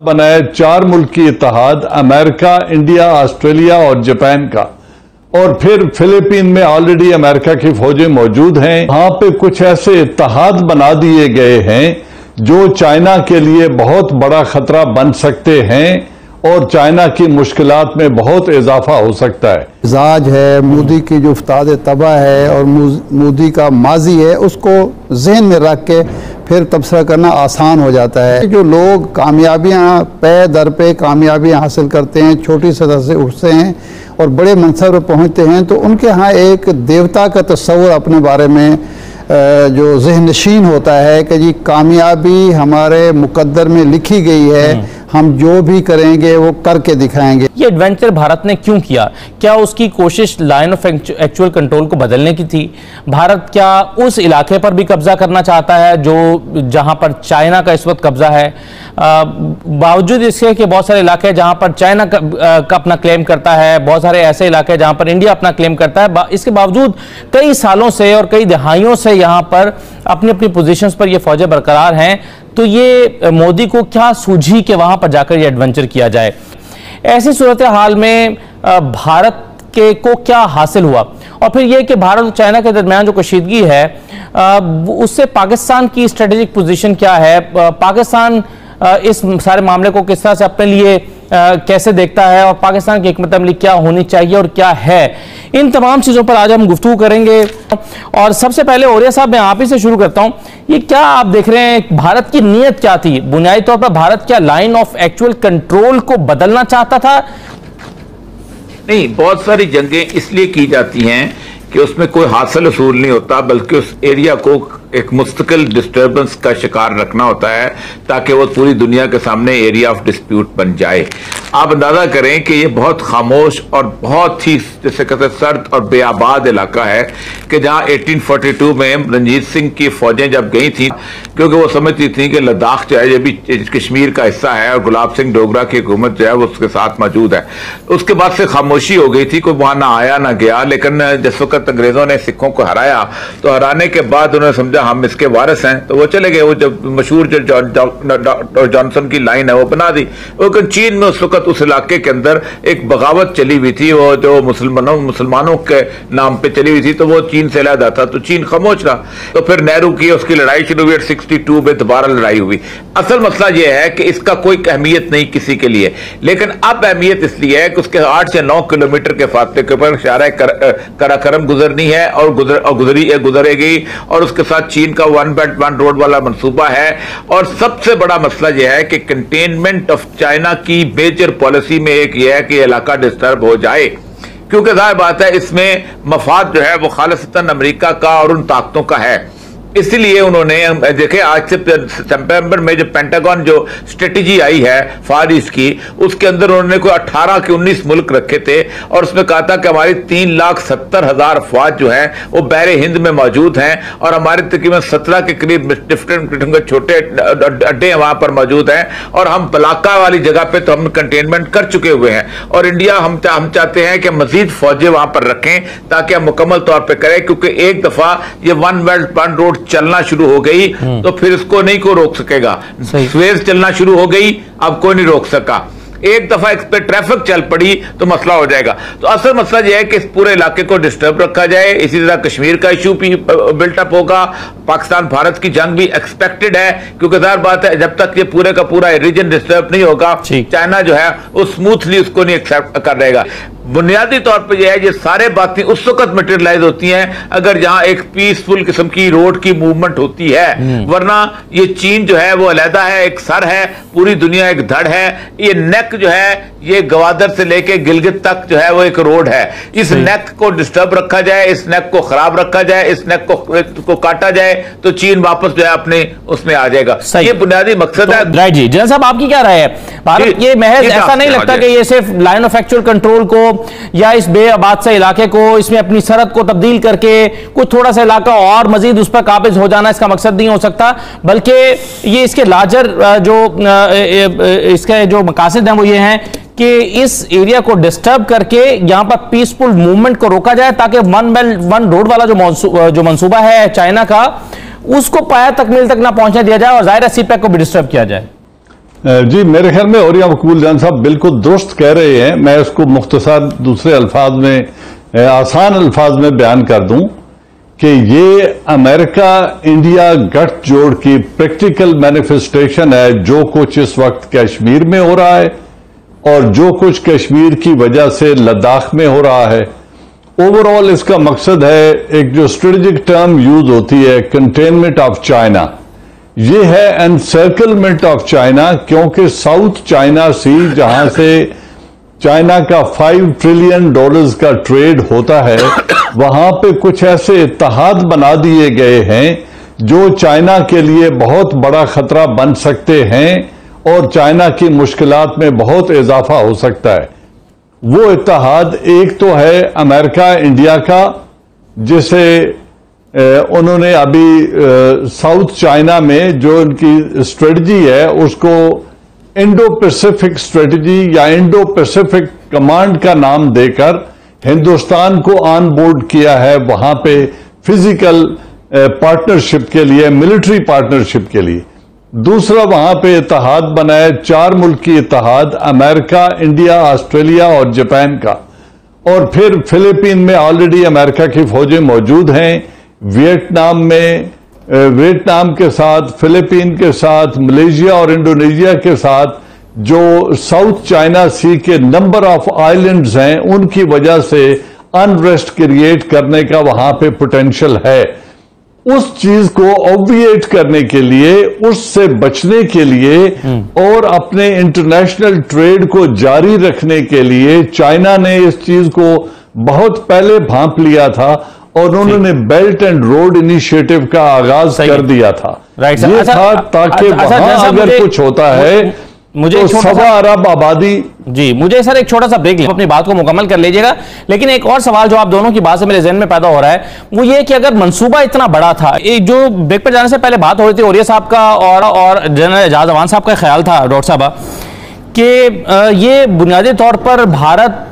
बनाए 4 मुल्क की इत्तेहाद, अमेरिका, इंडिया, ऑस्ट्रेलिया और जापान का। और फिर फिलीपीन में ऑलरेडी अमेरिका की फौजें मौजूद हैं। वहां पे कुछ ऐसे इत्तेहाद बना दिए गए हैं जो चाइना के लिए बहुत बड़ा खतरा बन सकते हैं और चाइना की मुश्किलात में बहुत इजाफा हो सकता है। मिजाज है, मोदी की जो उस्ताद तबाह है और मोदी का माजी है, उसको जहन में रख के फिर तबसरा करना आसान हो जाता है। जो लोग कामयाबियां पे दर पे कामयाबियां हासिल करते हैं, छोटी सतह से उठते हैं और बड़े मनसब पर पहुंचते हैं, तो उनके यहाँ एक देवता का तस्वर अपने बारे में जो जहन नशीन होता है कि जी कामयाबी हमारे मुकद्दर में लिखी गई है, हम जो भी करेंगे वो करके दिखाएंगे। ये एडवेंचर भारत ने क्यों किया? क्या उसकी कोशिश लाइन ऑफ एक्चुअल कंट्रोल को बदलने की थी? भारत क्या उस इलाके पर भी कब्जा करना चाहता है जो जहां पर चाइना का इस वक्त कब्जा है? बावजूद इसके कि बहुत सारे इलाके हैं जहां पर चाइना का अपना क्लेम करता है, बहुत सारे ऐसे इलाके जहां पर इंडिया अपना क्लेम करता है, इसके बावजूद कई सालों से और कई दहाइयों से यहां पर अपनी अपनी पोजीशंस पर ये फौजें बरकरार हैं। तो ये मोदी को क्या सूझी कि वहां पर जाकर ये एडवेंचर किया जाए? ऐसी सूरत हाल में भारत के को क्या हासिल हुआ? और फिर यह कि भारत और चाइना के दरमियान जो कशीदगी है उससे पाकिस्तान की स्ट्रेटेजिक पोजीशन क्या है? पाकिस्तान इस सारे मामले को किस तरह से अपने लिए कैसे देखता है और पाकिस्तान की हिकमत अमली क्या होनी चाहिए और क्या है? इन तमाम चीज़ों पर आज हम गुफ्तगू करेंगे। और सबसे पहले औरिया साहब, मैं आप ही से शुरू करता हूं। ये क्या आप देख रहे हैं, भारत की नीयत क्या थी? बुनियादी तौर पर भारत क्या लाइन ऑफ एक्चुअल कंट्रोल को बदलना चाहता था? नहीं, बहुत सारी जंगें इसलिए की जाती हैं कि उसमें कोई हासिल असूल नहीं होता, बल्कि उस एरिया को एक मुस्तकिल डिस्टर्बेंस का शिकार रखना होता है ताकि वो पूरी दुनिया के सामने एरिया ऑफ डिस्प्यूट बन जाए। आप अंदाजा करें कि ये बहुत खामोश और बहुत ही जैसे कहते हैं सर्द और बेआबाद इलाका है कि जहाँ 1842 में रणजीत सिंह की फौजें जब गई थी, क्योंकि वो समझती थी कि लद्दाख जो है ये भी कश्मीर का हिस्सा है और गुलाब सिंह डोगरा की हुकूमत जो है वो उसके साथ मौजूद है। उसके बाद से खामोशी हो गई थी, कोई वहाँ ना आया ना गया। लेकिन जिस वक्त अंग्रेजों ने सिखों को हराया तो हराने के बाद उन्होंने समझा हम इसके वारिस हैं, तो वो चले गए। वो जब मशहूर जो जॉनसन की लाइन है वो बना दी। लेकिन चीन में उस वक्त उस इलाके के अंदर एक बगावत चली हुई थी, वो जो मुसलमानों के नाम पे चली हुई थी, तो वो चीन से अलग था, तो चीन खामोश रहा। तो फिर नेहरू की उसकी लड़ाई शुरू हुई, 62 में दोबारा लड़ाई हुई। असल मसला यह है कि इसका कोई अहमियत नहीं किसी के लिए, लेकिन अब अहमियत इसलिए है कि उसके 8 से 9 किलोमीटर के फासले के ऊपर शारा कराकरम गुजरनी है और गुजरेगी, और उसके साथ चीन का 1 बेल्ट 1 रोड वाला मंसूबा है। और सबसे बड़ा मसला यह है कि कंटेनमेंट ऑफ चाइना की मेजर पॉलिसी में एक यह है कि इलाका डिस्टर्ब हो जाए, क्योंकि जाहिर बात है इसमें मफाद जो है वो खालिसतन अमेरिका का और उन ताकतों का है। इसलिए उन्होंने देखे आज से सितंबर में जो पेंटागन जो स्ट्रेटेजी आई है फार ईस्ट की, उसके अंदर उन्होंने कोई 18 के 19 मुल्क रखे थे और उसमें कहा था कि हमारी 3,70,000 अफवाज जो है वो बहरे हिंद में मौजूद हैं और हमारे तकरीबन 17 के करीब डिफरेंट किस्म के छोटे अड्डे वहां पर मौजूद हैं और हम बलाका वाली जगह पे तो हम कंटेनमेंट कर चुके हुए हैं। और इंडिया हम चाहते हैं कि मजीद फौजें वहां पर रखें ताकि हम मुकम्मल तौर पर करें, क्योंकि एक दफा ये 1 बेल्ट 1 रोड चलना शुरू हो गई तो फिर इसको नहीं को रोक सकेगा। स्वेज चलना शुरू हो गई, अब कोई नहीं रोक सका। एक दफा इस पे ट्रैफिक चल पड़ी तो मसला हो जाएगा। तो असल मसला यह है कि इस पूरे इलाके को डिस्टर्ब रखा जाए। इसी तरह कश्मीर का इशू भी बिल्टअप होगा। पाकिस्तान भारत की जंग भी एक्सपेक्टेड है, क्योंकि जाहिर बात है जब तक ये पूरे का पूरा रीजन डिस्टर्ब नहीं होगा, चाइना जो है वो स्मूथली उसको नहीं एक्सेप्ट कर रहेगा। बुनियादी तौर पर यह है ये सारे बातें उस वक्त मटेरियलाइज होती हैं अगर जहां एक पीसफुल किस्म की रोड की मूवमेंट होती है, वरना ये चीन जो है वो अलहदा है, एक सर है, पूरी दुनिया एक धड़ है। ये नेक जो है ये गवादर से लेके गिलगित तक जो है वो एक रोड है। इस नेक को डिस्टर्ब रखा जाए, इस नेक को खराब रखा जाए, इस नेक को काटा जाए तो चीन वापस जो है अपने उसमें आ जाएगा। ये बुनियादी मकसद है। राइट जी, जनरल साहब आपकी क्या राय है? भारत ये महज ऐसा नहीं लगता कि ये सिर्फ लाइन ऑफ एक्चुअल कंट्रोल को या इस बेआबाद से इलाके को इसमें अपनी सरहद को तब्दील करके कुछ थोड़ा सा इलाका और मजीद उस पर काबिज हो जाना इसका मकसद नहीं हो सकता, बल्कि ये इसके लार्जर जो इसके जो मकासद हैं वो ये हैं कि इस एरिया को डिस्टर्ब करके यहां पर पीसफुल मूवमेंट को रोका जाए ताकि 1 बेल्ट 1 रोड वाला जो मंसूबा है चाइना का उसको पाया तकमील तक ना पहुंचने दिया जाए और जाहिर है सीपैक को भी डिस्टर्ब किया जाए। जी, मेरे ख्याल में औरिया मकबूल जान साहब बिल्कुल दुरुस्त कह रहे हैं। मैं इसको मुख्तसर दूसरे अल्फाज में, आसान अल्फाज में बयान कर दूं कि ये अमेरिका इंडिया गठजोड़ की प्रैक्टिकल मैनिफेस्टेशन है। जो कुछ इस वक्त कश्मीर में हो रहा है और जो कुछ कश्मीर की वजह से लद्दाख में हो रहा है, ओवरऑल इसका मकसद है, एक जो स्ट्रेटेजिक टर्म यूज होती है, कंटेनमेंट ऑफ चाइना, ये है एनसर्कलमेंट ऑफ चाइना। क्योंकि साउथ चाइना सी, जहां से चाइना का $5 ट्रिलियन का ट्रेड होता है, वहां पे कुछ ऐसे इत्तेहाद बना दिए गए हैं जो चाइना के लिए बहुत बड़ा खतरा बन सकते हैं और चाइना की मुश्किलात में बहुत इजाफा हो सकता है। वो इत्तेहाद एक तो है अमेरिका इंडिया का, जिसे उन्होंने अभी साउथ चाइना में जो उनकी स्ट्रेटजी है उसको इंडो पैसिफिक स्ट्रेटजी या इंडो पैसिफिक कमांड का नाम देकर हिंदुस्तान को ऑन बोर्ड किया है, वहां पे फिजिकल पार्टनरशिप के लिए, मिलिट्री पार्टनरशिप के लिए। दूसरा वहां पे इत्तेहाद बना है, 4 मुल्की इत्तेहाद, अमेरिका, इंडिया, ऑस्ट्रेलिया और जापान का। और फिर फिलीपीन में ऑलरेडी अमेरिका की फौजें मौजूद हैं। वियतनाम में, वियतनाम के साथ, फिलीपीन के साथ, मलेशिया और इंडोनेशिया के साथ जो साउथ चाइना सी के नंबर ऑफ आइलैंड्स हैं, उनकी वजह से अनरेस्ट क्रिएट करने का वहां पे पोटेंशियल है। उस चीज को ऑब्विएट करने के लिए, उससे बचने के लिए और अपने इंटरनेशनल ट्रेड को जारी रखने के लिए चाइना ने इस चीज को बहुत पहले भांप लिया था और उन्होंने बेल्ट एंड रोड इनिशिएटिव का आगाज कर दिया था। ये था ताकि वहां अगर कुछ होता है मुझे तो 1.25 अरब आबादी। जी, मुझे सर एक छोटा सा ब्रेक, अपनी बात को मुकम्मल कर लीजिएगा। लेकिन एक और सवाल जो आप दोनों की बात से मेरे जहन में पैदा हो रहा है वो ये कि अगर मंसूबा इतना बड़ा था, जो ब्रेक पर जाने से पहले बात हो रही थी औरिया साहब का और जनरल एजाज अवान साहब का ख्याल था, डॉक्टर साहब, कि ये बुनियादी तौर पर भारत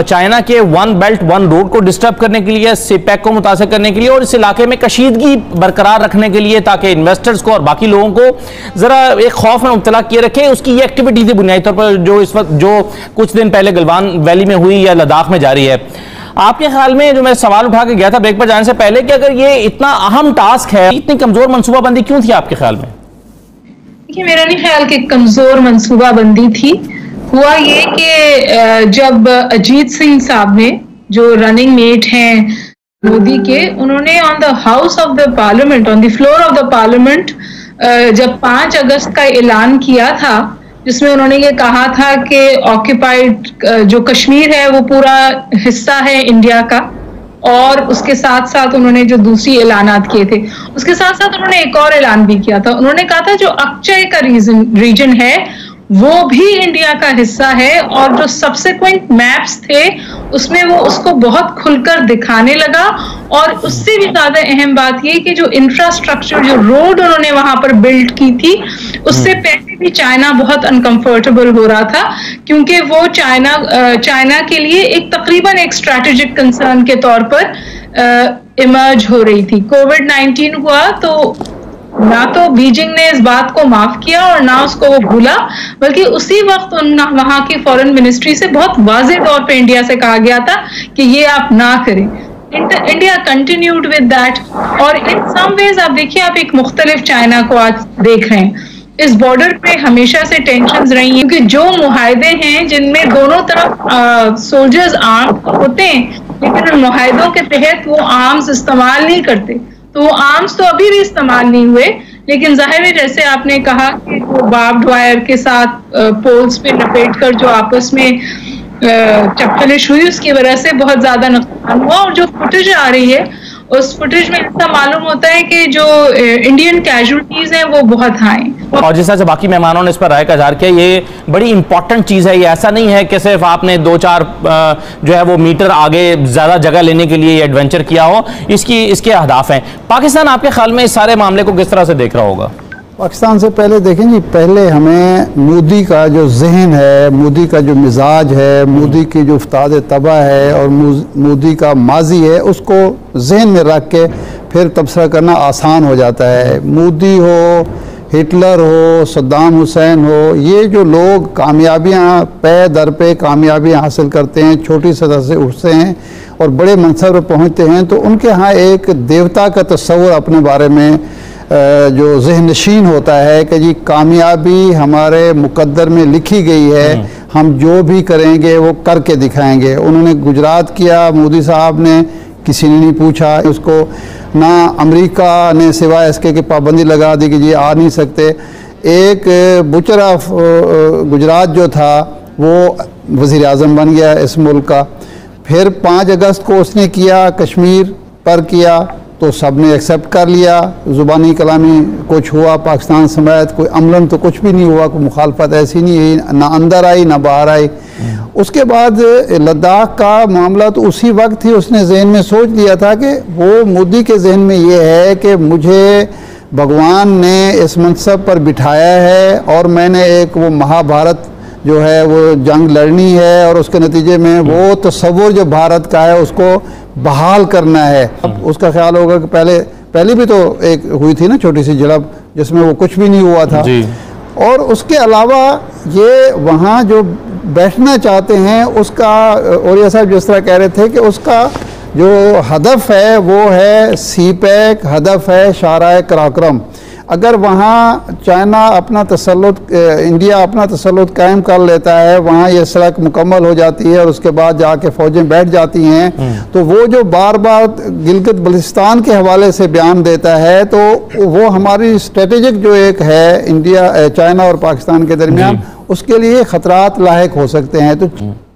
चाइना के वन बेल्ट वन रोड को डिस्टर्ब करने के लिए, सीपैक को मुतासर करने के लिए और इस इलाके में कशीदगी बरकरार रखने के लिए, ताकि इन्वेस्टर्स को और बाकी लोगों को जरा एक खौफ में मुब्तला किए रखे, उसकी ये एक्टिविटी थी बुनियादी तौर पर जो इस वक्त, जो कुछ दिन पहले गलवान वैली में हुई या लद्दाख में जारी है। आपके ख्याल में, जो मैं सवाल उठा के गया था ब्रेक पर जाने से पहले, कि अगर ये इतना अहम टास्क है, इतनी कमजोर मनसूबाबंदी क्यों थी आपके ख्याल में? देखिए, मेरा नहीं ख्याल कि कमजोर मनसूबाबंदी थी। हुआ ये कि जब अजीत सिंह साहब ने, जो रनिंग मेट हैं मोदी के, उन्होंने on the house of the parliament, on the floor of the parliament, जब 5 अगस्त का ऐलान किया था, जिसमें उन्होंने ये कहा था कि ऑक्यूपाइड जो कश्मीर है वो पूरा हिस्सा है इंडिया का, और उसके साथ साथ उन्होंने जो दूसरी ऐलानात किए थे, उसके साथ साथ उन्होंने एक और ऐलान भी किया था। उन्होंने कहा था जो अक्षय का रीजन है वो भी इंडिया का हिस्सा है, और जो सबसेक्वेंट मैप्स थे उसमें वो उसको बहुत खुलकर दिखाने लगा। और उससे भी ज्यादा अहम बात ये कि जो इंफ्रास्ट्रक्चर, जो रोड उन्होंने वहां पर बिल्ड की थी, उससे पहले भी चाइना बहुत अनकंफर्टेबल हो रहा था, क्योंकि वो चाइना के लिए एक तकरीबन एक स्ट्रैटेजिक कंसर्न के तौर पर इमर्ज हो रही थी। कोविड-19 हुआ तो ना तो बीजिंग ने इस बात को माफ किया और ना उसको वो भूला, बल्कि उसी वक्त वहां की फॉरेन मिनिस्ट्री से बहुत वाज़े तौर पे इंडिया से कहा गया था कि ये आप ना करें। इंडिया कंटिन्यूड विद दैट, और इन सम वेज आप देखिए, आप एक मुख्तलिफ चाइना को आज देख रहे हैं। इस बॉर्डर पे हमेशा से टेंशंस रही हैं, क्योंकि जो मुआहदे हैं जिनमें दोनों तरफ सोल्जर्स आर्म होते हैं, लेकिन उन मुआहदों के तहत वो आर्म्स इस्तेमाल नहीं करते, तो वो आर्म्स तो अभी भी इस्तेमाल नहीं हुए। लेकिन जाहिर है, जैसे आपने कहा कि वो बार्ब्ड वायर के साथ पोल्स पे लपेट कर जो आपस में चप्पलिश हुई, उसकी वजह से बहुत ज्यादा नुकसान हुआ। और जो फुटेज आ रही है, उस फुटेज में ऐसा मालूम होता है कि जो इंडियन कैजुअलिटीज हैं वो बहुत हाई। और जिस तरह से बाकी मेहमानों ने इस पर राय का इज़हार किया, ये बड़ी इंपॉर्टेंट चीज़ है। ये ऐसा नहीं है कि सिर्फ आपने 2-4 जो है वो मीटर आगे ज़्यादा जगह लेने के लिए एडवेंचर किया हो, इसके अहदाफ हैं। पाकिस्तान आपके ख्याल में इस सारे मामले को किस तरह से देख रहा होगा? पाकिस्तान से पहले देखें जी, पहले हमें मोदी का जो जहन है, मोदी का जो मिजाज है, मोदी की जो उस्ताद तबा है और मोदी का माजी है, उसको जहन में रख के फिर तबसरा करना आसान हो जाता है। मोदी हो हिटलर हो, सद्दाम हुसैन हो, ये जो लोग कामयाबियाँ पे दर पे कामयाबियाँ हासिल करते हैं, छोटी सतह से उठते हैं और बड़े मनसब पर पहुँचते हैं, तो उनके यहाँ एक देवता का तस्वर अपने बारे में जो ज़हन नशीन होता है कि जी कामयाबी हमारे मुकद्दर में लिखी गई है, हम जो भी करेंगे वो करके दिखाएंगे। उन्होंने गुजरात किया, मोदी साहब ने, किसी ने नहीं पूछा उसको, ना अमेरिका ने सिवाय इसके कि पाबंदी लगा दी कि जी आ नहीं सकते। एक बुचर ऑफ गुजरात जो था वो वज़ीर आज़म बन गया इस मुल्क का। फिर 5 अगस्त को उसने किया, कश्मीर पर किया, तो सब ने एक्सेप्ट कर लिया। ज़ुबानी कलामी कुछ हुआ पाकिस्तान समेत, कोई अमलन तो कुछ भी नहीं हुआ, कोई मुखालफत ऐसी नहीं हुई, ना अंदर आई ना बाहर आई। उसके बाद लद्दाख का मामला तो उसी वक्त ही उसने जहन में सोच लिया था कि वो मोदी के जहन में ये है कि मुझे भगवान ने इस मनसब पर बिठाया है और मैंने एक वो महाभारत जो है वो जंग लड़नी है और उसके नतीजे में वो तस्वुर जो भारत का है उसको बहाल करना है। अब उसका ख्याल होगा कि पहले भी तो एक हुई थी ना छोटी सी झड़प जिसमें वो कुछ भी नहीं हुआ था जी। और उसके अलावा ये वहाँ जो बैठना चाहते हैं उसका, औरिया साहब जिस तरह कह रहे थे कि उसका जो हदफ है वो है सीपैक, हदफ है शाराए कराक्रम। अगर वहाँ चाइना अपना तसल्लुत, इंडिया अपना तसल्लुत कायम कर लेता है, वहाँ ये सड़क मुकम्मल हो जाती है और उसके बाद जाके फौजें बैठ जाती हैं, तो वो जो बार बार गिलगित बल्तिस्तान के हवाले से बयान देता है, तो वो हमारी स्ट्रेटेजिक जो एक है इंडिया, चाइना और पाकिस्तान के दरमियान, उसके लिए खतरात लायक हो सकते हैं। तो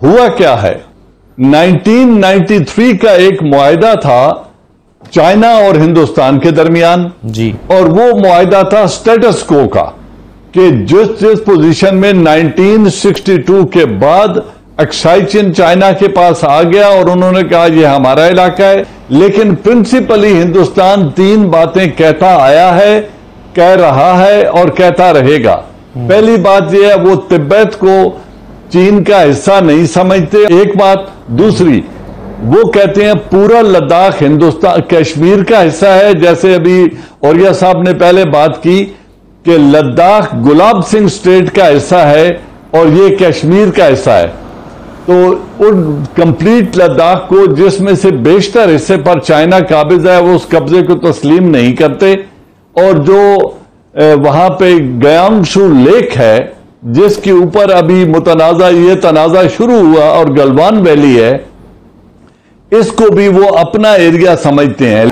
हुआ क्या है, 1993 का एक मुआहिदा था चाइना और हिंदुस्तान के दरमियान जी, और वो मुआहिदा था स्टेटस को का कि जिस पोजीशन में 1962 के बाद एक्साइचिन चाइना के पास आ गया और उन्होंने कहा ये हमारा इलाका है, लेकिन प्रिंसिपली हिंदुस्तान 3 बातें कहता आया है, कह रहा है और कहता रहेगा। पहली बात यह है वो तिब्बत को चीन का हिस्सा नहीं समझते, एक बात। दूसरी, वो कहते हैं पूरा लद्दाख हिंदुस्तान कश्मीर का हिस्सा है, जैसे अभी औरिया साहब ने पहले बात की कि लद्दाख गुलाब सिंह स्टेट का हिस्सा है और ये कश्मीर का हिस्सा है। तो उन कंप्लीट लद्दाख को, जिसमें से बेशतर हिस्से पर चाइना काबिज है, वो उस कब्जे को तस्लीम नहीं करते। और जो वहां पे गयांगशू लेक है जिसके ऊपर अभी ये तनाजा शुरू हुआ और गलवान वैली है, इसको भी वो अपना एरिया समझते हैं।